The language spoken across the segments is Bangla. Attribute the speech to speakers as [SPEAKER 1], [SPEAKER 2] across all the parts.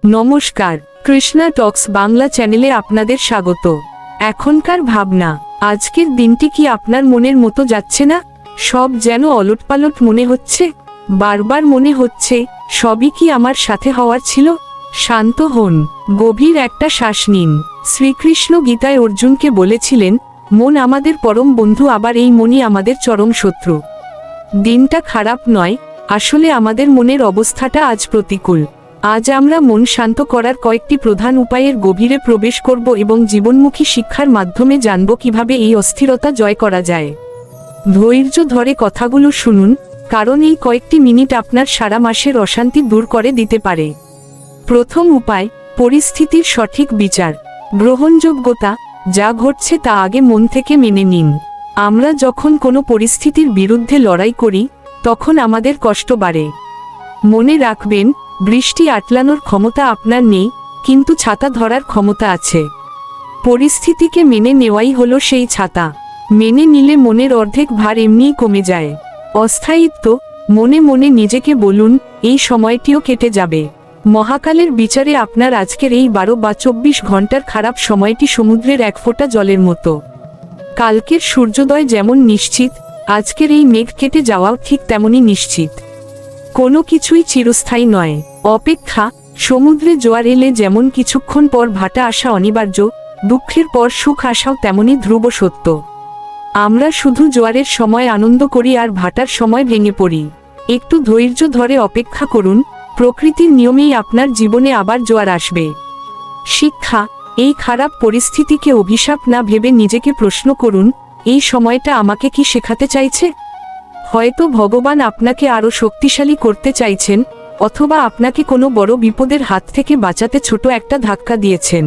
[SPEAKER 1] নমস্কার, কৃষ্ণা টক্স বাংলা চ্যানেলে আপনাদের স্বাগত। এখনকার ভাবনা, আজকের দিনটি কি আপনার মনের মতো যাচ্ছে না? সব যেন ওলটপালট মনে হচ্ছে, বারবার মনে হচ্ছে সবই কি আমার সাথে হওয়ার ছিল? শান্ত হন, গভীর একটা শ্বাস নিন। শ্রীকৃষ্ণ গীতায় অর্জুনকে বলেছিলেন, মন আমাদের পরম বন্ধু, আবার এই মনই আমাদের চরম শত্রু। দিনটা খারাপ নয়, আসলে আমাদের মনের অবস্থাটা আজ প্রতিকূল। আজ আমরা মন শান্ত করার কয়েকটি প্রধান উপায়ের গভীরে প্রবেশ করব এবং জীবনমুখী শিক্ষার মাধ্যমে জানব কিভাবে এই অস্থিরতা জয় করা যায়। ধৈর্য ধরে কথাগুলো শুনুন, কারণ এই কয়েকটি মিনিট আপনার সারা মাসের অশান্তি দূর করে দিতে পারে। প্রথম উপায়, পরিস্থিতির সঠিক বিচার। গ্রহণযোগ্যতা, যা ঘটছে তা আগে মন থেকে মেনে নিন। আমরা যখন কোনো পরিস্থিতির বিরুদ্ধে লড়াই করি, তখন আমাদের কষ্ট বাড়ে। মনে রাখবেন, বৃষ্টি আটলানোর ক্ষমতা আপনার নেই, কিন্তু ছাতা ধরার ক্ষমতা আছে। পরিস্থিতিকে মেনে নেওয়াই হলো সেই ছাতা। মেনে নিলে মনের অর্ধেক ভার এমনিই কমে যায়। অস্থায়িত্ব, মনে মনে নিজেকে বলুন, এই সময়টিও কেটে যাবে। মহাকালের বিচারে আপনার আজকের এই 12 বা 24 ঘন্টার খারাপ সময়টি সমুদ্রের এক ফোঁটা জলের মতো। কালকের সূর্যোদয় যেমন নিশ্চিত, আজকের এই মেঘ কেটে যাওয়াও ঠিক তেমনই নিশ্চিত। কোনো কিছুই চিরস্থায়ী নয়। অপেক্ষা, সমুদ্রে জোয়ার এলে যেমন কিছুক্ষণ পর ভাটা আসা অনিবার্য, দুঃখের পর সুখ আসাও তেমনই ধ্রুব সত্য। আমরা শুধু জোয়ারের সময় আনন্দ করি আর ভাটার সময় ভেঙে পড়ি। একটু ধৈর্য ধরে অপেক্ষা করুন, প্রকৃতির নিয়মেই আপনার জীবনে আবার জোয়ার আসবে। শিক্ষা, এই খারাপ পরিস্থিতিকে অভিশাপ না ভেবে নিজেকে প্রশ্ন করুন, এই সময়টা আমাকে কি শেখাতে চাইছে? হয়তো ভগবান আপনাকে আরও শক্তিশালী করতে চাইছেন, অথবা আপনাকে কোনো বড় বিপদের হাত থেকে বাঁচাতে ছোট একটা ধাক্কা দিয়েছেন।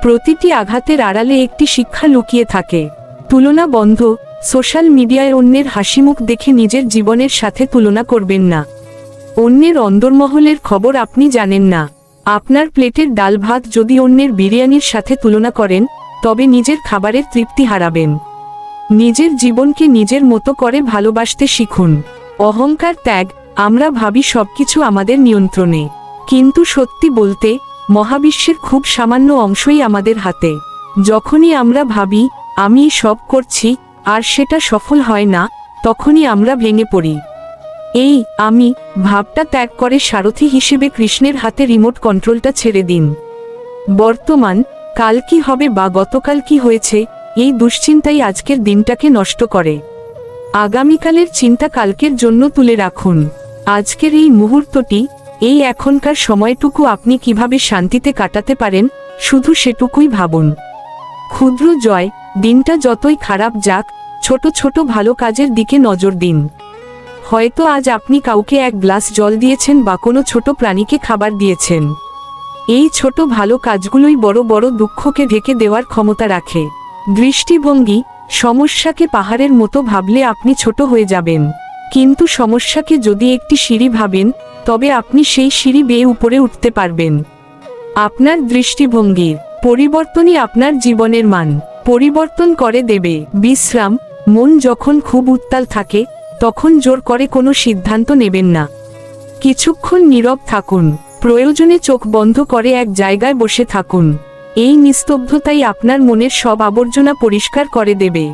[SPEAKER 1] প্রতিটি আঘাতের আড়ালে একটি শিক্ষা লুকিয়ে থাকে। তুলনা বন্ধ। সোশ্যাল মিডিয়ায় অন্যের হাসিমুখ দেখে নিজের জীবনের সাথে তুলনা করবেন না। অন্যের অন্দরমহলের খবর আপনি জানেন না। আপনার প্লেটের ডাল ভাত যদি অন্যের বিরিয়ানির সাথে তুলনা করেন, তবে নিজের খাবারের তৃপ্তি হারাবেন। নিজের জীবনকে নিজের মতো করে ভালোবাসতে শিখুন। অহংকার ত্যাগ। আমরা ভাবি সবকিছু আমাদের নিয়ন্ত্রণে, কিন্তু সত্যি বলতে, মহাবিশ্বের খুব সামান্য অংশই আমাদের হাতে। যখনই আমরা ভাবি আমি সব করছি আর সেটা সফল হয় না, তখনই আমরা ভেঙে পড়ি। এই আমি ভাবটা ত্যাগ করে সারথি হিসেবে কৃষ্ণের হাতে রিমোট কন্ট্রোলটা ছেড়ে দিন। বর্তমান, কাল কি হবে বা গতকাল কি হয়েছে, এই দুশ্চিন্তাই আজকের দিনটাকে নষ্ট করে। আগামীকালের চিন্তা কালকের জন্য তুলে রাখুন। আজকের এই মুহূর্তটি, এই এখনকার সময়টুকু আপনি কিভাবে শান্তিতে কাটাতে পারেন, শুধু সেটুকুই ভাবুন। ক্ষুদ্র জয়, দিনটা যতই খারাপ যাক, ছোট ছোট ভালো কাজের দিকে নজর দিন। হয়তো আজ আপনি কাউকে এক গ্লাস জল দিয়েছেন বা কোনো ছোট প্রাণীকে খাবার দিয়েছেন। এই ছোট ভালো কাজগুলোই বড় বড় দুঃখকে ঢেকে দেওয়ার ক্ষমতা রাখে। দৃষ্টিভঙ্গি, সমস্যাকে পাহাড়ের মতো ভাবলে আপনি ছোট হয়ে যাবেন, কিন্তু সমস্যাকে যদি একটি সিঁড়ি ভাবেন, তবে আপনি সেই সিঁড়ি বেয়ে উপরে উঠতে পারবেন। আপনার দৃষ্টিভঙ্গির পরিবর্তনই আপনার জীবনের মান পরিবর্তন করে দেবে। বিশ্রাম, মন যখন খুব উত্তাল থাকে, তখন জোর করে কোনো সিদ্ধান্ত নেবেন না। কিছুক্ষণ নীরব থাকুন, প্রয়োজনে চোখ বন্ধ করে এক জায়গায় বসে থাকুন। এই নিস্তব্ধতাই আপনার মনের সব আবর্জনা পরিষ্কার করে দেবে।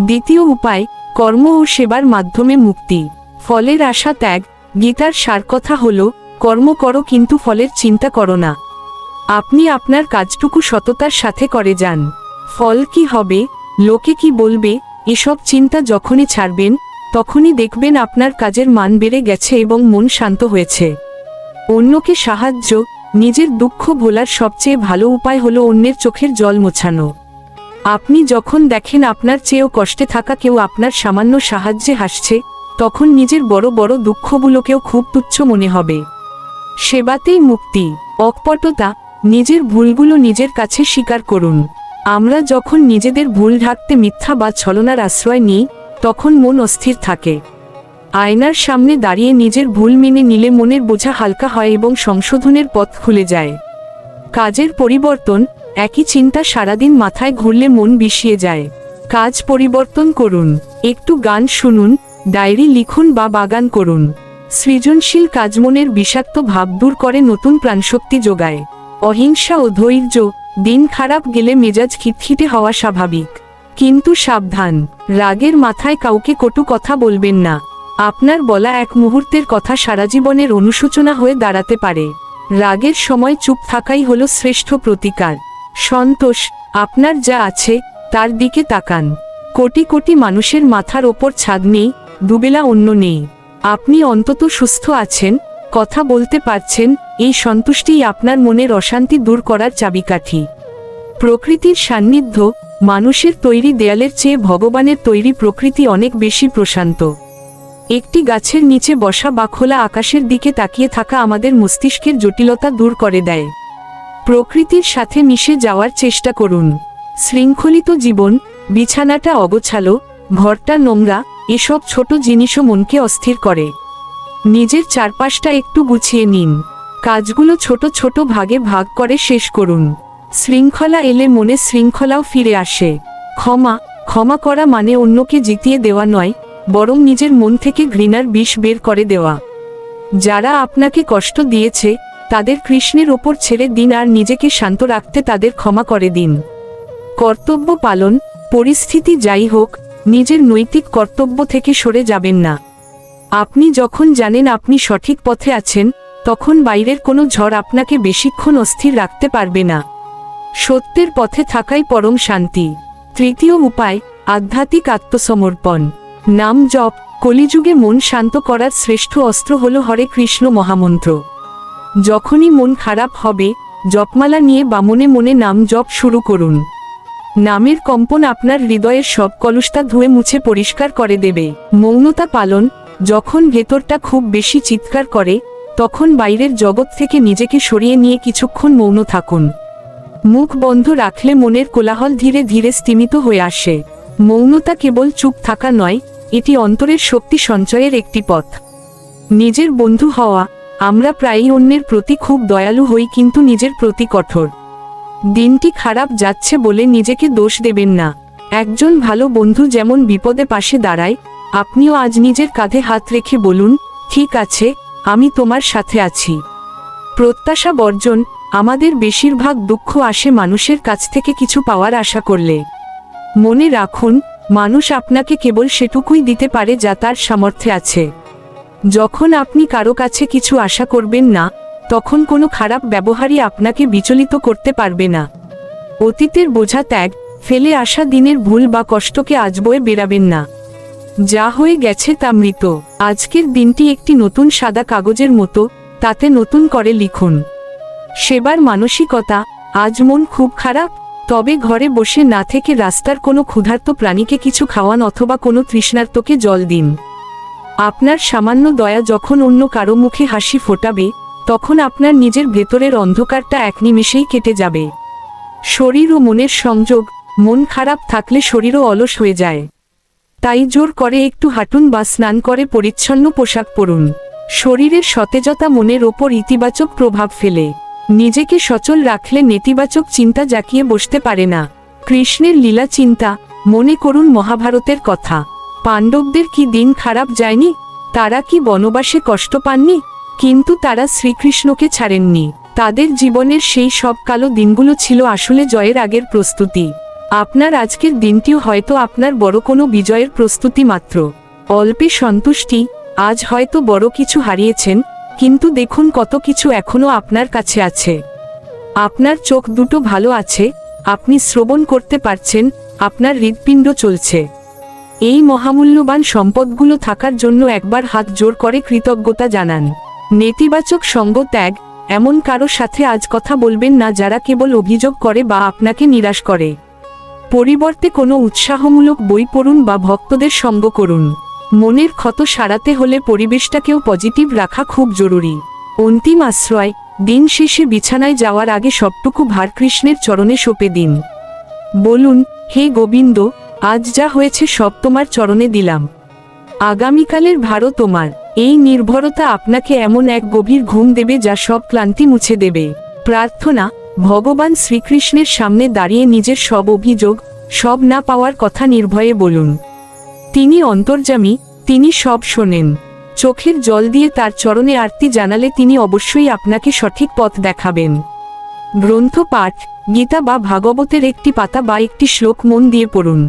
[SPEAKER 1] দ্বিতীয় উপায়, কর্ম ও সেবার মাধ্যমে মুক্তি। ফলের আশা ত্যাগ। গীতার সার কথা হলো, কর্ম করো কিন্তু ফলের চিন্তা করো না। আপনি আপনার কাজটুকু সততার সাথে করে যান। ফল কি হবে, লোকে কি বলবে, এসব চিন্তা যখনই ছাড়বেন, তখনই দেখবেন আপনার কাজের মান বেড়ে গেছে এবং মন শান্ত হয়েছে। অন্যকে সাহায্য, নিজের দুঃখ ভোলার সবচেয়ে ভালো উপায় হলো অন্যের চোখের জল মোছানো। আপনি যখন দেখেন আপনার চেয়েও কষ্টে থাকা কেউ আপনার সামান্য সাহায্যে হাসছে, তখন নিজের বড় বড় দুঃখগুলোকেও খুব তুচ্ছ মনে হবে। সেবাতেই মুক্তি। অকপটতা, নিজের ভুলগুলো নিজের কাছে স্বীকার করুন। আমরা যখন নিজেদের ভুল ঢাকতে মিথ্যা বা ছলনার আশ্রয় নিই, তখন মন অস্থির থাকে। আয়নার সামনে দাঁড়িয়ে নিজের ভুল মেনে নিলে মনের বোঝা হালকা হয় এবং সংশোধনের পথ খুলে যায়। কাজের পরিবর্তন, একই চিন্তা সারাদিন মাথায় ঘুরলে মন বিষিয়ে যায়। কাজ পরিবর্তন করুন। একটু গান শুনুন, ডায়েরি লিখুন বা বাগান করুন। সৃজনশীল কাজ মনের বিষাক্ত ভাব দূর করে, নতুন প্রাণশক্তি যোগায়। অহিংসা ও ধৈর্য, দিন খারাপ গেলে মেজাজ খিটখিটে হওয়া স্বাভাবিক, কিন্তু সাবধান, রাগের মাথায় কাউকে কটু কথা বলবেন না। আপনার বলা এক মুহূর্তের কথা সারা জীবনের অনুশোচনা হয়ে দাঁড়াতে পারে। রাগের সময় চুপ থাকাই হলো শ্রেষ্ঠ প্রতিকার। সন্তোষ, আপনার যা আছে তার দিকে তাকান। কোটি কোটি মানুষের মাথার ওপর ছাদ নেই, দুবেলা অন্ন নেই। আপনি অন্তত সুস্থ আছেন, কথা বলতে পারছেন, এই সন্তুষ্টিই আপনার মনের অশান্তি দূর করার চাবিকাঠি। প্রকৃতির সান্নিধ্য, মানুষের তৈরি দেয়ালের চেয়ে ভগবানের তৈরি প্রকৃতি অনেক বেশি প্রশান্ত। একটি গাছের নিচে বসা বা খোলা আকাশের দিকে তাকিয়ে থাকা আমাদের মস্তিষ্কের জটিলতা দূর করে দেয়। প্রকৃতির সাথে মিশে যাওয়ার চেষ্টা করুন। শৃঙ্খলিত জীবন, বিছানাটা অগোছালো, ঘরটা নোংরা, এসব ছোট জিনিসও মনকে অস্থির করে। নিজের চারপাশটা একটু গুছিয়ে নিন। কাজগুলো ছোট ছোট ভাগে ভাগ করে শেষ করুন। শৃঙ্খলা এলে মনে শৃঙ্খলাও ফিরে আসে। ক্ষমা করা মানে অন্যকে জিতিয়ে দেওয়া নয়, বরং নিজের মন থেকে ঘৃণার বিষ বের করে দেওয়া। যারা আপনাকে কষ্ট দিয়েছে তাদের কৃষ্ণের ওপর ছেড়ে দিন আর নিজেকে শান্ত রাখতে তাদের ক্ষমা করে দিন। কর্তব্য পালন, পরিস্থিতি যাই হোক, নিজের নৈতিক কর্তব্য থেকে সরে যাবেন না। আপনি যখন জানেন আপনি সঠিক পথে আছেন, তখন বাইরের কোনো ঝড় আপনাকে বেশিক্ষণ অস্থির রাখতে পারবে না। সত্যের পথে থাকাই পরম শান্তি। তৃতীয় উপায়, আধ্যাত্মিক আত্মসমর্পণ। নাম জপ, কলিযুগে মন শান্ত করার শ্রেষ্ঠ অস্ত্র হল হরে কৃষ্ণ মহামন্ত্র। যখনই মন খারাপ হবে, জপমালা নিয়ে বা মনে মনে নাম জপ শুরু করুন। নামের কম্পন আপনার হৃদয়ের সব কলুষতা ধুয়ে মুছে পরিষ্কার করে দেবে। মৌনতা পালন, যখন ভেতরটা খুব বেশি চিৎকার করে, তখন বাইরের জগৎ থেকে নিজেকে সরিয়ে নিয়ে কিছুক্ষণ মৌন থাকুন। মুখ বন্ধ রাখলে মনের কোলাহল ধীরে ধীরে স্তিমিত হয়ে আসে। মৌনতা কেবল চুপ থাকা নয়, এটি অন্তরের শক্তি সঞ্চয়ের একটি পথ। নিজের বন্ধু হওয়া, আমরা প্রায়ই অন্যের প্রতি খুব দয়ালু হই কিন্তু নিজের প্রতি কঠোর। দিনটি খারাপ যাচ্ছে বলে নিজেকে দোষ দেবেন না। একজন ভালো বন্ধু যেমন বিপদে পাশে দাঁড়ায়, আপনিও আজ নিজের কাঁধে হাত রেখে বলুন, ঠিক আছে, আমি তোমার সাথে আছি। প্রত্যাশা বর্জন, আমাদের বেশিরভাগ দুঃখ আসে মানুষের কাছ থেকে কিছু পাওয়ার আশা করলে। মনে রাখুন, মানুষ আপনাকে কেবল সেটুকুই দিতে পারে যা তার সামর্থ্যে আছে। যখন আপনি কারো কাছে কিছু আশা করবেন না, তখন কোনো খারাপ ব্যবহারই আপনাকে বিচলিত করতে পারবে না। অতীতের বোঝা ত্যাগ, ফেলে আসা দিনের ভুল বা কষ্টকে আজ বয়ে বেরাবেন না। যা হয়ে গেছে তা মৃত। আজকের দিনটি একটি নতুন সাদা কাগজের মতো, তাতে নতুন করে লিখুন। সেবার মানসিকতা, আজ মন খুব খারাপ, তবে ঘরে বসে না থেকে রাস্তার কোনো ক্ষুধার্ত প্রাণীকে কিছু খাওয়ান অথবা কোনো তৃষ্ণার্তকে জল দিন। আপনার সামান্য দয়া যখন অন্য কারো মুখে হাসি ফোটাবে, তখন আপনার নিজের ভেতরের অন্ধকারটা এক নিমেষেই কেটে যাবে। শরীর ও মনের সংযোগ, মন খারাপ থাকলে শরীরও অলস হয়ে যায়। তাই জোর করে একটু হাঁটুন বা স্নান করে পরিচ্ছন্ন পোশাক পরুন। শরীরের সতেজতা মনের ওপর ইতিবাচক প্রভাব ফেলে। নিজেকে সচল রাখলে নেতিবাচক চিন্তা জাকিয়ে বসতে পারে না। কৃষ্ণের লীলা চিন্তা, মনে করুন মহাভারতের কথা। পাণ্ডবদের কি দিন খারাপ যায়নি? তারা কি বনবাসে কষ্ট পাননি? কিন্তু তারা শ্রীকৃষ্ণকে ছাড়েননি। তাদের জীবনের সেই সব কালো দিনগুলো ছিল আসলে জয়ের আগের প্রস্তুতি। আপনার আজকের দিনটিও হয়তো আপনার বড় কোনো বিজয়ের প্রস্তুতি মাত্র। অল্পে সন্তুষ্টি, আজ হয়তো বড় কিছু হারিয়েছেন, কিন্তু দেখুন কত কিছু এখনো আপনার কাছে আছে। আপনার চোখ দুটো ভালো আছে, আপনি শ্রবণ করতে পারছেন, আপনার হৃৎপিণ্ড চলছে। এই মহামূল্যবান সম্পদগুলো থাকার জন্য একবার হাত জোর করে কৃতজ্ঞতা জানান। নেতিবাচক সঙ্গ ত্যাগ, এমন কারো সাথে আজ কথা বলবেন না যারা কেবল অভিযোগ করে বা আপনাকে নিরাশ করে। পরিবর্তে কোনো উৎসাহমূলক বই পড়ুন বা ভক্তদের সঙ্গ করুন। মনের ক্ষত সারাতে হলে পরিবেশটাকেও পজিটিভ রাখা খুব জরুরি। অন্তিম আশ্রয়, দিন শেষে বিছানায় যাওয়ার আগে সবটুকু ভার কৃষ্ণের চরণে সঁপে দিন। বলুন, হে গোবিন্দ, আজ যা হয়েছে সব তোমার চরণে দিলাম। আগামীকালের ভারও তোমার। এই নির্ভরতা আপনাকে এমন এক গভীর ঘুম দেবে যা সব ক্লান্তি মুছে দেবে। প্রার্থনা, ভগবান শ্রীকৃষ্ণের সামনে দাঁড়িয়ে নিজের সব অভিযোগ, সব না পাওয়ার কথা নির্ভয়ে বলুন। তিনি অন্তর্যামী, তিনি সব শোনেন। চোখের জল দিয়ে তার চরণে আরতি জানালে তিনি অবশ্যই আপনাকে সঠিক পথ দেখাবেন। গ্রন্থ পাঠ, গীতা বা ভাগবতের একটি পাতা বা একটি শ্লোক মন দিয়ে পড়ুন।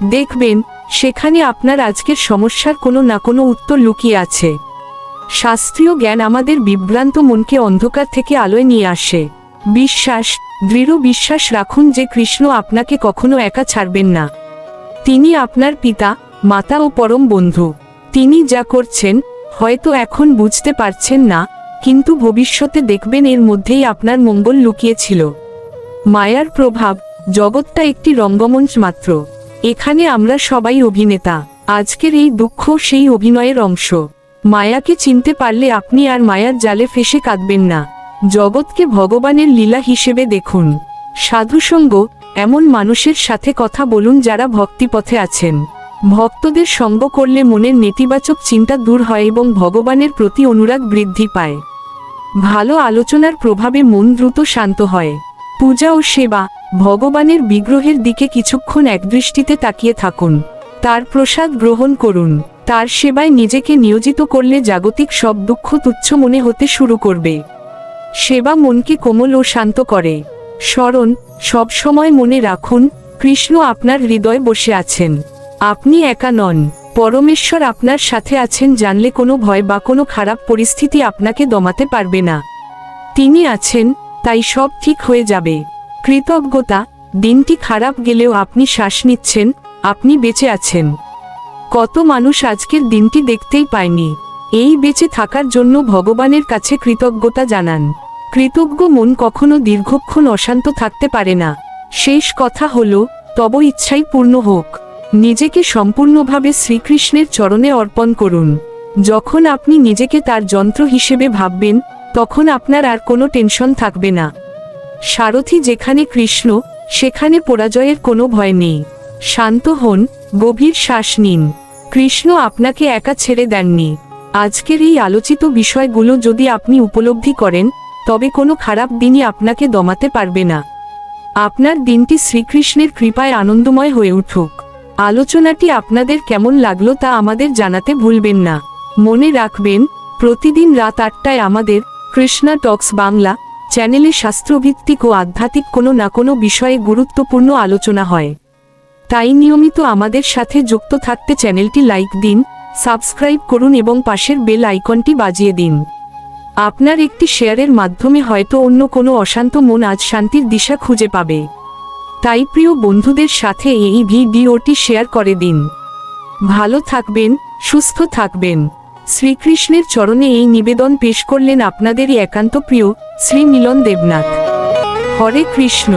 [SPEAKER 1] দেখবেন সেখানে আপনার আজকের সমস্যার কোনো না কোনো উত্তর লুকিয়ে আছে। শাস্ত্রীয় জ্ঞান আমাদের বিভ্রান্ত মনকে অন্ধকার থেকে আলোয় নিয়ে আসে। বিশ্বাস, দৃঢ় বিশ্বাস রাখুন যে কৃষ্ণ আপনাকে কখনো একা ছাড়বেন না। তিনি আপনার পিতা, মাতা ও পরম বন্ধু। তিনি যা করছেন হয়তো এখন বুঝতে পারছেন না, কিন্তু ভবিষ্যতে দেখবেন এর মধ্যেই আপনার মঙ্গল লুকিয়েছিল। মায়ার প্রভাব, জগৎটা একটি রঙ্গমঞ্চ মাত্র। এখানে আমরা সবাই অভিনেতা। আজকের এই দুঃখ সেই অভিনয়ের অংশ। মায়াকে চিনতে পারলে আপনি আর মায়ার জালে ফেসে কাঁদবেন না। জগৎকে ভগবানের লীলা হিসেবে দেখুন। সাধুসঙ্গ, এমন মানুষের সাথে কথা বলুন যারা ভক্তিপথে আছেন। ভক্তদের সঙ্গ করলে মনের নেতিবাচক চিন্তা দূর হয় এবং ভগবানের প্রতি অনুরাগ বৃদ্ধি পায়। ভালো আলোচনার প্রভাবে মন দ্রুত শান্ত হয়। পূজা ও সেবা, ভগবানের বিগ্রহের দিকে কিছুক্ষণ একদৃষ্টিতে তাকিয়ে থাকুন। তার প্রসাদ গ্রহণ করুন। তার সেবায় নিজেকে নিয়োজিত করলে জাগতিক সব দুঃখ তুচ্ছ মনে হতে শুরু করবে। সেবা মনকে কোমল ও শান্ত করে। স্মরণ, সব সময় মনে রাখুন, কৃষ্ণ আপনার হৃদয়ে বসে আছেন। আপনি একা নন। পরমেশ্বর আপনার সাথে আছেন জানলে কোনো ভয় বা কোনো খারাপ পরিস্থিতি আপনাকে দমাতে পারবে না। তিনি আছেন, তাই সব ঠিক হয়ে যাবে। কৃতজ্ঞতা, দিনটি খারাপ গেলেও আপনি শ্বাস নিচ্ছেন, আপনি বেঁচে আছেন। কত মানুষ আজকের দিনটি দেখতেই পায়নি। এই বেঁচে থাকার জন্য ভগবানের কাছে কৃতজ্ঞতা জানান। কৃতজ্ঞ মন কখনো দীর্ঘক্ষণ অশান্ত থাকতে পারে না। শেষ কথা হলো, তব ইচ্ছাই পূর্ণ হোক। নিজেকে সম্পূর্ণভাবে শ্রীকৃষ্ণের চরণে অর্পণ করুন। যখন আপনি নিজেকে তার যন্ত্র হিসেবে ভাববেন, তখন আপনার আর কোনো টেনশন থাকবে না। সারথি যেখানে কৃষ্ণ, সেখানে পরাজয়ের কোনো ভয় নেই। শান্ত হন, গভীর শ্বাস নিন। কৃষ্ণ আপনাকে একা ছেড়ে দেননি। আজকের এই আলোচিত বিষয়গুলো যদি আপনি উপলব্ধি করেন, তবে কোনো খারাপ দিনই আপনাকে দমাতে পারবে না। আপনার দিনটি শ্রীকৃষ্ণের কৃপায় আনন্দময় হয়ে উঠুক। আলোচনাটি আপনাদের কেমন লাগলো তা আমাদের জানাতে ভুলবেন না। মনে রাখবেন, প্রতিদিন রাত 8টায় আমাদের কৃষ্ণা টক্স বাংলা চ্যানেলে শাস্ত্রভিত্তিক ও আধ্যাত্মিক কোনো না কোনো বিষয়ে গুরুত্বপূর্ণ আলোচনা হয়। তাই নিয়মিত আমাদের সাথে যুক্ত থাকতে চ্যানেলটি লাইক দিন, সাবস্ক্রাইব করুন এবং পাশের বেল আইকনটি বাজিয়ে দিন। আপনার একটি শেয়ারের মাধ্যমে হয়তো অন্য কোনো অশান্ত মন আজ শান্তির দিশা খুঁজে পাবে। তাই প্রিয় বন্ধুদের সাথে এই ভিডিওটি শেয়ার করে দিন। ভালো থাকবেন, সুস্থ থাকবেন। শ্রীকৃষ্ণের চরণে এই নিবেদন পেশ করলেন আপনাদেরই একান্ত প্রিয় শ্রী মিলন দেবনাথ। হরে কৃষ্ণ।